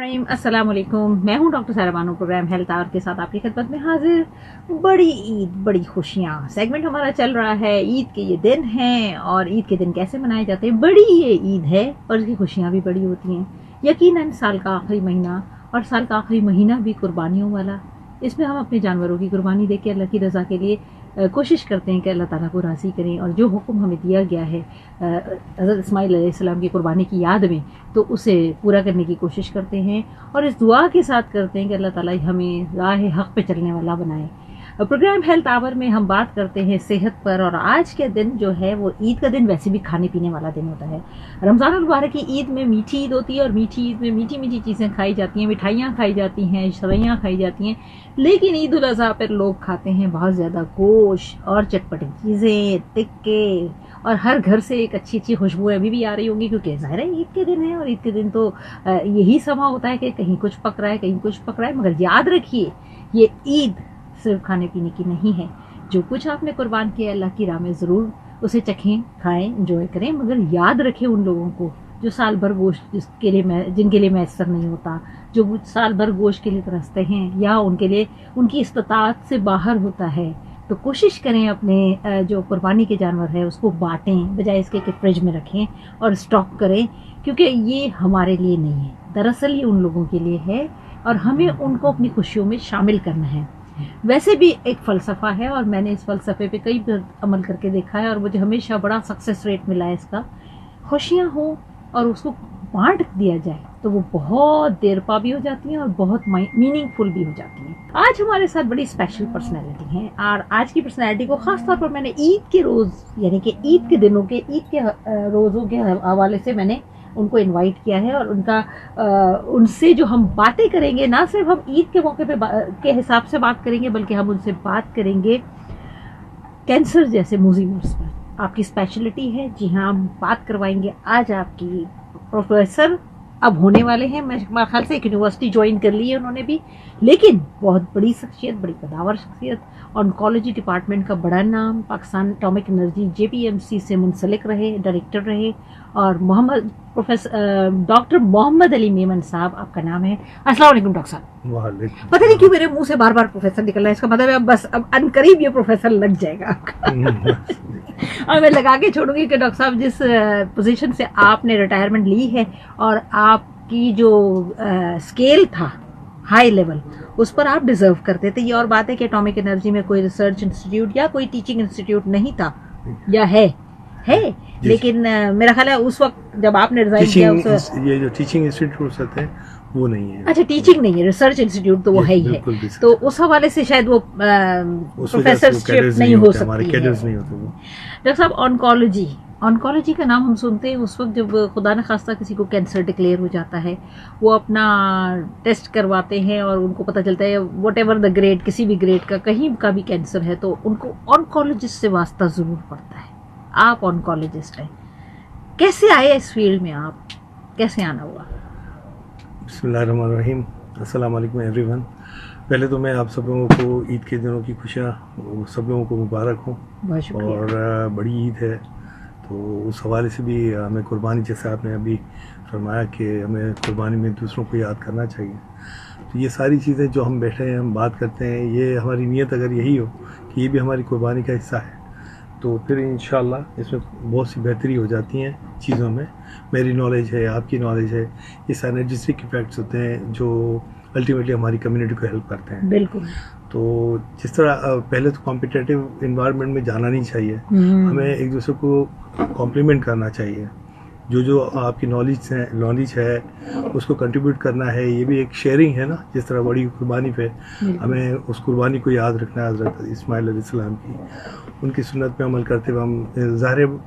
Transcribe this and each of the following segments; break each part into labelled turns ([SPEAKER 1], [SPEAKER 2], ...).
[SPEAKER 1] अस्सलाम वालेकुम। मैं हूं डॉक्टर सारा बानो, प्रोग्राम हेल्थ आवर के साथ आपकी खिदमत में हाजिर। बड़ी ईद, बड़ी खुशियां सेगमेंट हमारा चल रहा है। ईद के ये दिन हैं और ईद के दिन कैसे मनाए जाते हैं। बड़ी ये ईद है और इसकी खुशियां भी बड़ी होती हैं। यकीनन साल का आखिरी महीना और साल का आखिरी महीना भी कुर्बानियों वाला। इसमें हम अपने जानवरों की कुर्बानी देके अल्लाह की रज़ा के लिए कोशिश करते हैं कि अल्लाह ताला को राज़ी करें, और जो हुक्म हमें दिया गया है हज़रत इस्माइल अलैहिस्सलाम की कुर्बानी की याद में, तो उसे पूरा करने की कोशिश करते हैं और इस दुआ के साथ करते हैं कि अल्लाह ताला हमें राह हक़ पे चलने वाला बनाए। प्रोग्राम हेल्थ आवर में हम बात करते हैं सेहत पर, और आज के दिन जो है वो ईद का दिन वैसे भी खाने पीने वाला दिन होता है। रमज़ान मुबारक की ईद में मीठी ईद होती है और मीठी ईद में मीठी मीठी चीज़ें खाई जाती हैं, मिठाइयाँ खाई जाती हैं, शरैयाँ खाई जाती हैं। लेकिन ईद उल अज़हा पर लोग खाते हैं बहुत ज़्यादा गोश्त और चटपटी चीज़ें, टिक्के, और हर घर से एक अच्छी अच्छी खुशबू अभी भी आ रही होंगी, क्योंकि ज़ाहिर है ईद के दिन है और ईद के दिन तो यही समा होता है कि कहीं कुछ पक रहा है, कहीं कुछ पक रहा है। मगर याद रखिए, ये ईद सिर्फ खाने पीने की नहीं है। जो कुछ आपने कुर्बान किया अल्लाह की राह में ज़रूर उसे चखें, खाएं, एंजॉय करें, मगर याद रखें उन लोगों को जो साल भर गोश्त जिनके लिए मैसर नहीं होता, जो साल भर गोश्त के लिए तरसते हैं या उनके लिए उनकी इस्तात से बाहर होता है। तो कोशिश करें अपने जो कुर्बानी के जानवर है उसको बांटें, बजाय इसके कि फ्रिज में रखें और स्टॉक करें, क्योंकि ये हमारे लिए नहीं है। दरअसल ये उन लोगों के लिए है और हमें उनको अपनी खुशियों में शामिल करना है। वैसे भी एक फ़लसफ़ा है और मैंने इस फ़लसफ़े पे कई बार अमल करके देखा है और मुझे हमेशा बड़ा सक्सेस रेट मिला है इसका। खुशियाँ हो और उसको बांट दिया जाए तो वो बहुत देर पा भी हो जाती हैं और बहुत मीनिंगफुल भी हो जाती हैं। आज हमारे साथ बड़ी स्पेशल पर्सनैलिटी हैं और आज की पर्सनैलिटी को ख़ास तौर पर मैंने ईद के रोज़, यानी कि ईद के दिनों के ईद के रोज़ों के हवाले से मैंने उनको इनवाइट किया है। और उनसे जो हम बातें करेंगे, ना सिर्फ हम ईद के मौके पे के हिसाब से बात करेंगे, बल्कि हम उनसे बात करेंगे कैंसर जैसे मुसीबत पर। आपकी स्पेशलिटी है, जी हाँ, हम बात करवाएंगे आज आपकी प्रोफेसर अब होने वाले हैं। मेरे ख्याल से एक यूनिवर्सिटी ज्वाइन कर ली है उन्होंने भी, लेकिन बहुत बड़ी शख्सियत, बड़ी कदावर शख्सियत, ऑन्कोलॉजी डिपार्टमेंट का बड़ा नाम, पाकिस्तान एटॉमिक एनर्जी JPMC से मुंसलिक रहे, डायरेक्टर रहे, और डॉक्टर मोहम्मद अली मेमन साहब आपका नाम है। अस्सलाम वालेकुम डॉक्टर साहब। पता नहीं क्यों मेरे मुंह से बार बार प्रोफेसर निकल रहा है, इसका मतलब है अब अनकरीब ये प्रोफेसर लग जाएगा आपका। और मैं लगा के छोड़ूंगी कि डॉक्टर साहब जिस पोजीशन से आपने रिटायरमेंट ली है और आपकी जो स्केल था हाई लेवल, उस पर आप डिजर्व करते थे। ये और बात है कि एटॉमिक एनर्जी में कोई रिसर्च इंस्टीट्यूट या कोई टीचिंग इंस्टीट्यूट नहीं था, या है लेकिन मेरा ख्याल है उस वक्त जब आपने रिजाइन किया
[SPEAKER 2] ये जो टीचिंग इंस्टीट्यूट होते हैं वो नहीं है।
[SPEAKER 1] अच्छा, टीचिंग नहीं है, रिसर्च इंस्टीट्यूट तो वो है ही है। तो उस हवाले से शायद वो प्रोफेसरशिप नहीं हो सकती है। डॉक्टर साहब, ऑन्कोलॉजी का नाम हम सुनते हैं उस वक्त जब खुदा न खास्ता किसी को कैंसर डिक्लेयर हो जाता है, वो अपना टेस्ट करवाते हैं और उनको पता चलता है वट एवर द ग्रेड, किसी भी ग्रेड का कहीं का भी कैंसर है, तो उनको ऑन्कोलॉजिस्ट से वास्ता ज़रूर पड़ता है। आप ऑन्कोलॉजिस्ट हैं, कैसे आए इस फील्ड में, आप कैसे आना हुआ?
[SPEAKER 2] बिस्मिल्लाहिर्रहमानिर्रहीम, अस्सलाम वालेकुम एवरीवन। पहले तो मैं आप सब लोगों को ईद के दिनों की खुशियाँ सब लोगों को मुबारक हो, और बड़ी ईद है तो उस हवाले से भी हमें कुर्बानी, जैसे आपने अभी फरमाया कि हमें कुर्बानी में दूसरों को याद करना चाहिए, तो ये सारी चीज़ें जो हम बैठे हैं, हम बात करते हैं, ये हमारी नीयत अगर यही हो कि ये भी हमारी कुर्बानी का हिस्सा है, तो फिर इंशाल्लाह इसमें बहुत सी बेहतरी हो जाती हैं चीज़ों में। मेरी नॉलेज है, आपकी नॉलेज है, ये साइनर्जिस्टिक इफेक्ट्स होते हैं जो अल्टीमेटली हमारी कम्युनिटी को हेल्प करते हैं।
[SPEAKER 1] बिल्कुल।
[SPEAKER 2] तो जिस तरह पहले तो कॉम्पिटिटिव इन्वायरमेंट में जाना नहीं चाहिए, हमें एक दूसरे को कॉम्प्लीमेंट करना चाहिए। जो आपकी नॉलेज है उसको कंट्रीब्यूट करना है, ये भी एक शेयरिंग है ना। जिस तरह बड़ी कुर्बानी पे हमें उस कुर्बानी को याद रखना है, हज़रत इस्माइल अलैहिस्सलाम की, उनकी सुन्नत पे अमल करते हुए हम ज़ाहिर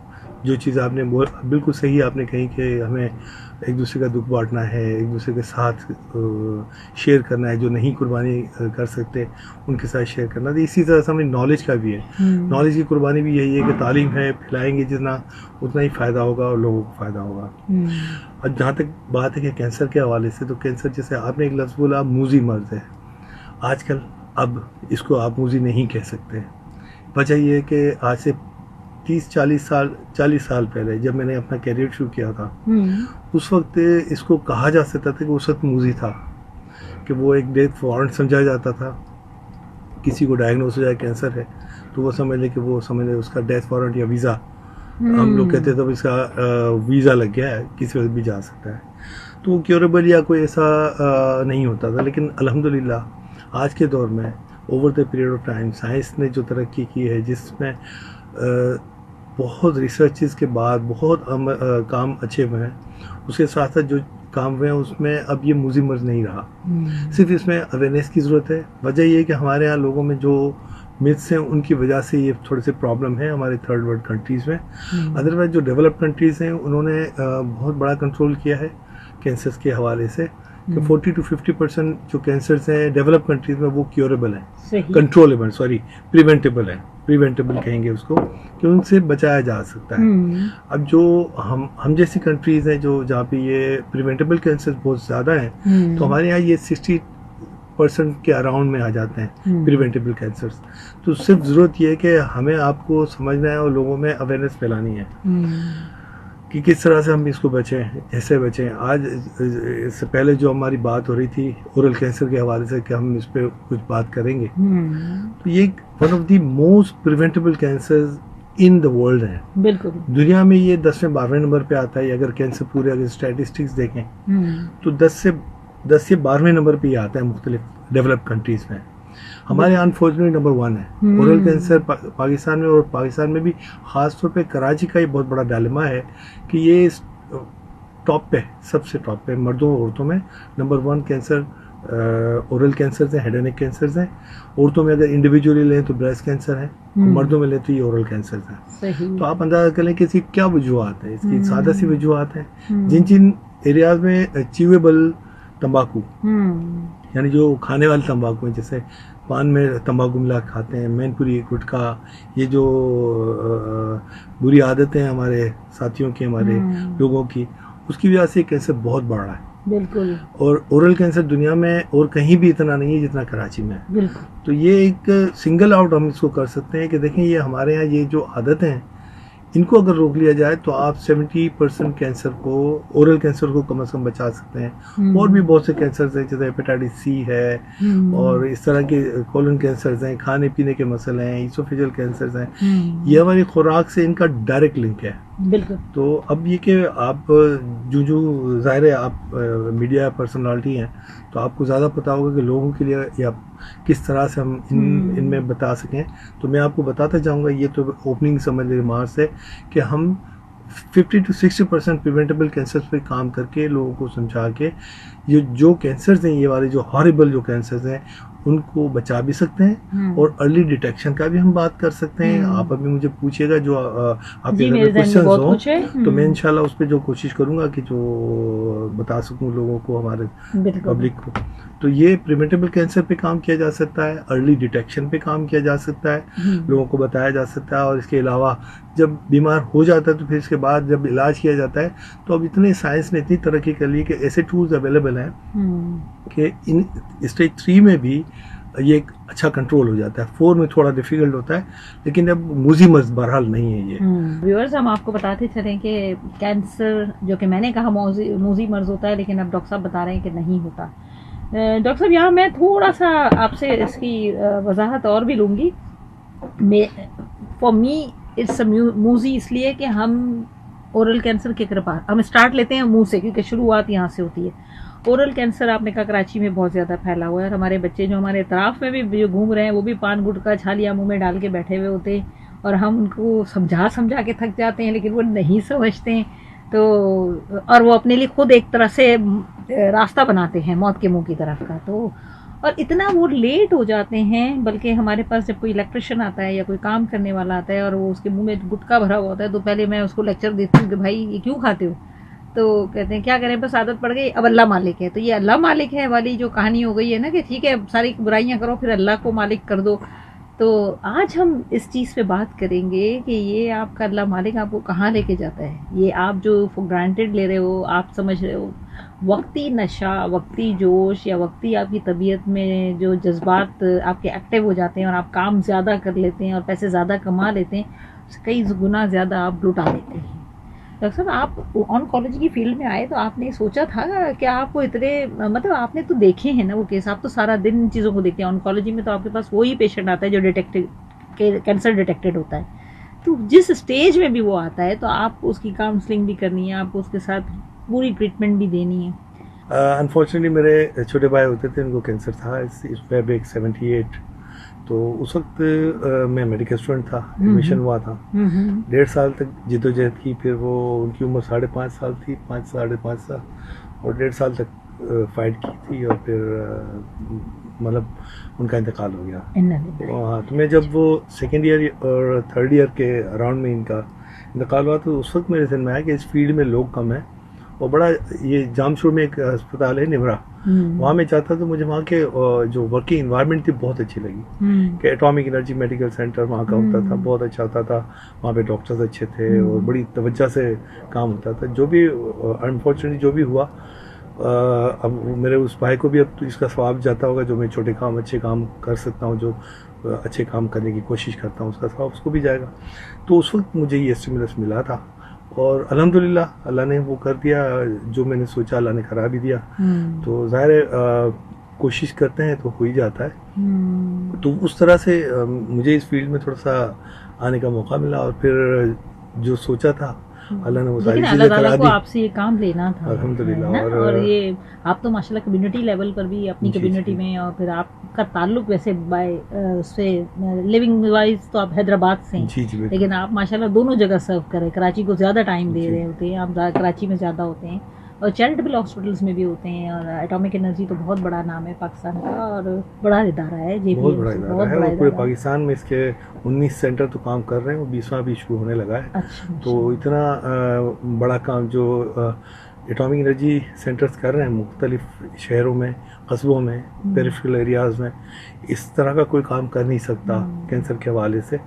[SPEAKER 2] जो चीज़ आपने बिल्कुल सही आपने कही कि हमें एक दूसरे का दुख बांटना है, एक दूसरे के साथ शेयर करना है, जो नहीं कुर्बानी कर सकते उनके साथ शेयर करना। तो इसी तरह से हमें नॉलेज का भी है, नॉलेज की कुर्बानी भी यही है कि तालीम है, फैलाएंगे जितना उतना ही फ़ायदा होगा और लोगों को फ़ायदा होगा। और जहाँ तक बात है कि कैंसर के हवाले से, तो कैंसर जैसे आपने एक लफ्ज़ बोला, मूजी मर्ज़ है आजकल, अब इसको आप मूजी नहीं कह सकते। वजह यह है कि आज से 40 साल पहले जब मैंने अपना कैरियर शुरू किया था, उस वक्त इसको कहा जा सकता था कि उस वक्त मूजी था, कि वो एक डेथ वारंट समझा जाता था। किसी को डायग्नोस हो जाए कैंसर है तो वो समझ ले उसका डेथ वारंट या वीज़ा, हम लोग कहते थे इसका वीज़ा लग गया है, किसी वक्त भी जा सकता है। तो वो क्योरेबल या कोई ऐसा नहीं होता था। लेकिन अल्हम्दुलिल्लाह आज के दौर में over the period of time science ने जो तरक्की की है, जिसमें बहुत रिसर्चेस के बाद बहुत काम अच्छे हुए हैं, उसके साथ साथ जो काम हुए हैं उसमें अब ये मूजी मर्ज नहीं रहा। सिर्फ इसमें अवेयरनेस की ज़रूरत है। वजह ये है कि हमारे यहाँ लोगों में जो मिथ्स हैं उनकी वजह से ये थोड़े से प्रॉब्लम है हमारे थर्ड वर्ल्ड कंट्रीज़ में। अदरवाइज जो डेवलप कंट्रीज़ हैं उन्होंने बहुत बड़ा कंट्रोल किया है कैंसर्स के हवाले से, कि 40 to 50% जो कैंसर्स हैं डेवलप कंट्रीज में वो क्योरेबल हैं, कंट्रोलेबल, प्रिवेंटेबल है, प्रिवेंटेबल कहेंगे उसको, कि उनसे बचाया जा सकता है। अब जो हम जैसी कंट्रीज हैं जो जहाँ पे ये प्रिवेंटेबल कैंसर बहुत ज़्यादा हैं, तो हमारे यहाँ ये 60% के अराउंड में आ जाते हैं प्रिवेंटेबल कैंसर्स। तो सिर्फ ज़रूरत ये है कि हमें आपको समझना है और लोगों में अवेयरनेस फैलानी है कि किस तरह से हम इसको बचें, ऐसे बचें। आज इससे पहले जो हमारी बात हो रही थी ओरल कैंसर के हवाले से कि हम इस पे कुछ बात करेंगे, तो ये one of the most preventable cancers in the world है।
[SPEAKER 1] बिल्कुल,
[SPEAKER 2] दुनिया में ये 10वें 12वें नंबर पे आता है। अगर कैंसर पूरे अगर स्टैटिस्टिक्स देखें तो 10 से 12वें नंबर पे ही आता है मुख्तलिफ डेवलप कंट्रीज में। हमारे यहाँ अनफॉर्चुनेटली नंबर 1 है ओरल कैंसर पाकिस्तान में, और पाकिस्तान में भी ख़ास तौर पे कराची का ये बहुत बड़ा डायलेमा है कि ये टॉप पे, सबसे टॉप पे मर्दों और औरतों में नंबर 1 कैंसर ओरल कैंसर हैं, हेड एंड नेक कैंसर हैं। औरतों में अगर इंडिविजुअली लें तो ब्रेस्ट कैंसर है, मर्दों में लें तो ये ओरल कैंसर है। तो आप अंदाजा कर लें कि इसकी क्या वजूहत है। इसकी सादा सी वजूहत है। जिन एरियाज में च्यूएबल तंबाकू, यानी जो खाने वाले तंबाकू हैं, जैसे पान में तंबाकू मिला खाते हैं, मैनपुरी, गुटखा, ये जो बुरी आदतें हैं हमारे साथियों की, हमारे लोगों की, उसकी वजह से कैंसर बहुत बढ़ रहा है।
[SPEAKER 1] बिल्कुल।
[SPEAKER 2] और ओरल कैंसर दुनिया में और कहीं भी इतना नहीं है जितना कराची में है।
[SPEAKER 1] बिल्कुल।
[SPEAKER 2] तो ये एक सिंगल आउट हम इसको कर सकते हैं कि देखें ये हमारे यहाँ ये जो आदतें हैं इनको अगर रोक लिया जाए तो आप 70% कैंसर को, ओरल कैंसर को कम से कम बचा सकते हैं। और भी बहुत से कैंसर हैं, जैसे हेपेटाइटिस सी है और इस तरह के कोलन कैंसर हैं, खाने पीने के मसले हैं, इसोफेजियल कैंसर हैं। ये हमारी खुराक से इनका डायरेक्ट लिंक है।
[SPEAKER 1] बिल्कुल। तो
[SPEAKER 2] अब ये कि आप जो ज़ाहिर है आप मीडिया पर्सनालिटी हैं तो आपको ज़्यादा पता होगा कि लोगों के लिए या किस तरह से हम इनमें बता सकें। तो मैं आपको बताता जाऊंगा, ये तो ओपनिंग समझ रिमार्क्स है कि हम 50 to 60% प्रिवेंटेबल कैंसर्स पे काम करके लोगों को समझा के ये जो कैंसर्स हैं, ये वाले जो हॉरिबल जो कैंसर्स हैं, उनको बचा भी सकते हैं और अर्ली डिटेक्शन का भी हम बात कर सकते हैं। आप अभी मुझे पूछिएगा जो आपके क्वेश्चन हो तो मैं इंशाल्लाह उस पर जो कोशिश करूंगा कि जो बता सकूं लोगों को, हमारे पब्लिक को। तो ये प्रिवेंटेबल कैंसर पे काम किया जा सकता है, अर्ली डिटेक्शन पे काम किया जा सकता है, लोगों को बताया जा सकता है। और इसके अलावा जब बीमार हो जाता है तो फिर इसके बाद जब इलाज किया जाता है तो अब इतने साइंस ने इतनी तरक्की कर ली कि ऐसे टूल्स अवेलेबल हैं कि इन स्टेज 3 में भी ये एक अच्छा कंट्रोल हो जाता है। 4 में थोड़ा डिफिकल्ट होता है, लेकिन अब मूजी मर्ज बहरहाल नहीं है ये।
[SPEAKER 1] व्यूअर्स, हम आपको बताते चलें कि कैंसर जो कि मैंने कहा मूजी मर्ज होता है, लेकिन अब डॉक्टर साहब बता रहे हैं कि नहीं होता। डॉक्टर साहब, यहाँ मैं थोड़ा सा आपसे इसकी वजाहत और भी लूँगी। फॉर मी इट्स मूजी इसलिए कि हम ओरल कैंसर के कृपा हम स्टार्ट लेते हैं मुंह से, क्योंकि शुरुआत यहाँ से होती है। ओरल कैंसर आपने कहा कराची में बहुत ज़्यादा फैला हुआ है, और हमारे बच्चे जो हमारे इतराफ़ में भी जो घूम रहे हैं वो भी पान गुटखा छालियाँ मुंह में डाल के बैठे हुए होते हैं, और हम उनको समझा के थक जाते हैं, लेकिन वो नहीं समझते हैं। तो और वो अपने लिए खुद एक तरह से रास्ता बनाते हैं मौत के मुंह की तरफ का। तो और इतना वो लेट हो जाते हैं, बल्कि हमारे पास जब कोई इलेक्ट्रिशियन आता है या कोई काम करने वाला आता है और वो उसके मुंह में गुटखा भरा हुआ होता है, तो पहले मैं उसको लेक्चर देती हूँ कि भाई ये क्यों खाते हो। तो कहते हैं क्या करें, बस आदत पड़ गई, अब अल्लाह मालिक है। तो ये अल्लाह मालिक है वाली जो कहानी हो गई है ना, कि ठीक है सारी बुराइयां करो फिर अल्लाह को मालिक कर दो। तो आज हम इस चीज़ पे बात करेंगे कि ये आपका अल्लाह मालिक आपको कहाँ लेके जाता है। ये आप जो फॉर ग्रांटेड ले रहे हो, आप समझ रहे हो, वक्ती नशा, वक्ती जोश या वक्ती आपकी तबीयत में जो जज्बात आपके एक्टिव हो जाते हैं और आप काम ज़्यादा कर लेते हैं और पैसे ज़्यादा कमा लेते हैं, कई गुना ज़्यादा आप लुटा लेते हैं। डॉक्टर साहब, आप ऑन्कोलॉजी की फील्ड में आए तो आपने सोचा था कि आपको इतने, मतलब आपने तो देखे हैं ना वो केस, आप तो सारा दिन इन चीज़ों को देखते हैं। ऑन्कोलॉजी में तो आपके पास वही पेशेंट आता है जो डिटेक्टेड, कैंसर डिटेक्टेड होता है, तो जिस स्टेज में भी वो आता है तो आपको उसकी काउंसलिंग भी करनी है, आपको उसके साथ पूरी ट्रीटमेंट भी देनी है।
[SPEAKER 2] अनफॉर्चुनेटली मेरे छोटे भाई होते थे, उनको कैंसर था, इस फेब्रिक 78। तो उस वक्त मैं मेडिकल स्टूडेंट था, एडमिशन हुआ था। 1.5 साल तक जिद्दोजहद की, फिर वो उनकी उम्र 5.5 साल थी, 5-5.5 साल, और 1.5 साल तक फाइट की थी, और फिर मतलब उनका इंतकाल हो गया। हाँ, तो मैं जब वो सेकेंड ईयर और थर्ड ईयर के अराउंड में इनका इंतकाल हुआ, तो उस वक्त मेरे ध्यान में आया कि इस फील्ड में लोग कम हैं, और बड़ा ये जामशोर में एक अस्पताल है निमरा, वहाँ मैं चाहता तो मुझे वहाँ के जो वर्किंग इन्वायरमेंट थी बहुत अच्छी लगी कि एटॉमिक एनर्जी मेडिकल सेंटर वहाँ का होता था, बहुत अच्छा होता था, वहाँ पे डॉक्टर्स अच्छे थे और बड़ी तवज्जो से काम होता था। जो भी अनफॉर्चुनेटली जो भी हुआ, अब मेरे उस भाई को भी अब तो इसका स्वाब जाता होगा, जो मैं छोटे काम अच्छे काम कर सकता हूँ, जो अच्छे काम करने की कोशिश करता हूँ, उसका स्वाब उसको भी जाएगा। तो उस वक्त मुझे ये स्टिमुलस मिला था, और अल्हम्दुलिल्लाह अल्लाह ने वो कर दिया, जो मैंने सोचा अल्लाह ने करा भी दिया। तो ज़ाहिर है कोशिश करते हैं तो हो ही जाता है। तो उस तरह से मुझे इस फील्ड में थोड़ा सा आने का मौका मिला, और फिर जो सोचा था अल्लाह ने वो सारी चीज़ें करा दी।
[SPEAKER 1] आपसे ये काम लेना था
[SPEAKER 2] अल्हम्दुलिल्लाह।
[SPEAKER 1] और ये आप तो माशाल्लाह कम्युनिटी लेवल पर भी अपनी कम्युनिटी में, और फिर आपका ताल्लुक वैसे बाय उससे लिविंग वाइज तो आप हैदराबाद से हैं, लेकिन आप माशाल्लाह दोनों जगह सर्व करें, कराची को ज़्यादा टाइम दे रहे होते हैं आप, कराची में ज़्यादा होते हैं और चैरिटेबल हॉस्पिटल्स में भी होते हैं, और एटॉमिक एनर्जी तो बहुत बड़ा नाम है पाकिस्तान का और बड़ा इदारा है,
[SPEAKER 2] बहुत बड़ा इदारा है, और पूरे पाकिस्तान में इसके 19 सेंटर तो काम कर रहे हैं, वो 20वां भी शुरू होने लगा है।
[SPEAKER 1] अच्छा,
[SPEAKER 2] तो इतना बड़ा काम जो एटॉमिक एनर्जी सेंटर्स कर रहे हैं मुख्तलिफ शहरों में, कस्बों में, पेरिफेरल एरियाज़ में, इस तरह का कोई काम कर नहीं सकता कैंसर के हवाले से।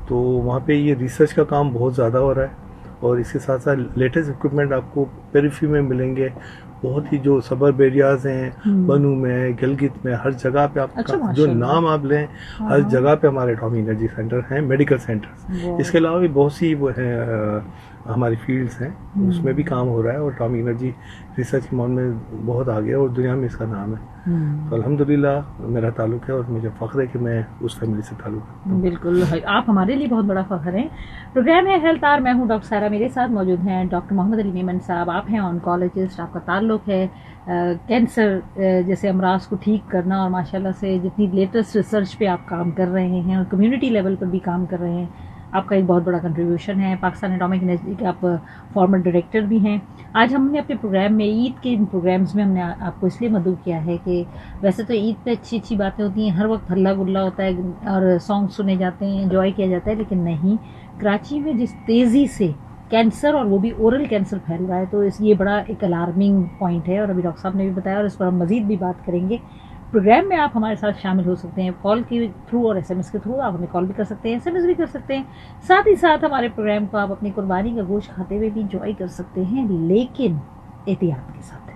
[SPEAKER 2] तो वहाँ पे ये रिसर्च का काम बहुत ज़्यादा हो रहा है, और इसके साथ साथ लेटेस्ट इक्विपमेंट आपको पेरिफेरी में मिलेंगे, बहुत ही जो सबर्ब एरियाज हैं, बनू में, गिलगित में, हर जगह पे आप
[SPEAKER 1] अच्छा,
[SPEAKER 2] जो नाम आप लें, हर जगह पे हमारे एटॉमिक एनर्जी सेंटर हैं, मेडिकल सेंटर्स। इसके अलावा भी बहुत सी वो हैं हमारी फील्ड्स हैं, उसमें भी काम हो रहा है, और एटॉमिक एनर्जी रिसर्च के मामले में बहुत आगे है और दुनिया में इसका नाम है। तो अल्हम्दुलिल्लाह मेरा ताल्लुक है, और मुझे फ़ख्र है कि मैं उस फैमिली से ताल्लुक है।
[SPEAKER 1] बिल्कुल, आप हमारे लिए बहुत बड़ा फ़ख्र हैं। प्रोग्राम है हेल्थ आवर, मैं हूँ डॉक्टर सारा, मेरे साथ मौजूद हैं डॉक्टर मोहम्मद अली मेमन साहब। आप हैं ऑन्कोलॉजिस्ट, आपका ताल्लुक है कैंसर जैसे अमराज को ठीक करना, और माशाल्लाह से जितनी लेटेस्ट रिसर्च पे आप काम कर रहे हैं और कम्युनिटी लेवल पर भी काम कर रहे हैं, आपका एक बहुत बड़ा कंट्रीब्यूशन है। पाकिस्तान एटॉमिक एनर्जी के आप फॉर्मर डायरेक्टर भी हैं। आज हमने अपने प्रोग्राम में, ईद के इन प्रोग्राम्स में हमने आपको इसलिए मदऊ किया है कि वैसे तो ईद पे अच्छी अच्छी बातें होती हैं, हर वक्त हल्ला गुल्ला होता है और सॉन्ग सुने जाते हैं, एंजॉय किया जाता है, लेकिन नहीं, कराची में जिस तेज़ी से कैंसर और वो भी ओरल कैंसर फैल रहा है, तो ये बड़ा एक अलार्मिंग पॉइंट है, और अभी डॉक्टर साहब ने भी बताया और इस पर हम मज़ीद भी बात करेंगे। प्रोग्राम में आप हमारे साथ शामिल हो सकते हैं कॉल के थ्रू और एसएमएस के थ्रू। आप हमें कॉल भी कर सकते हैं, एसएमएस भी कर सकते हैं। साथ ही साथ हमारे प्रोग्राम को आप अपनी कुर्बानी का गोश्त खाते हुए भी इंजॉय कर सकते हैं, लेकिन एहतियात के साथ।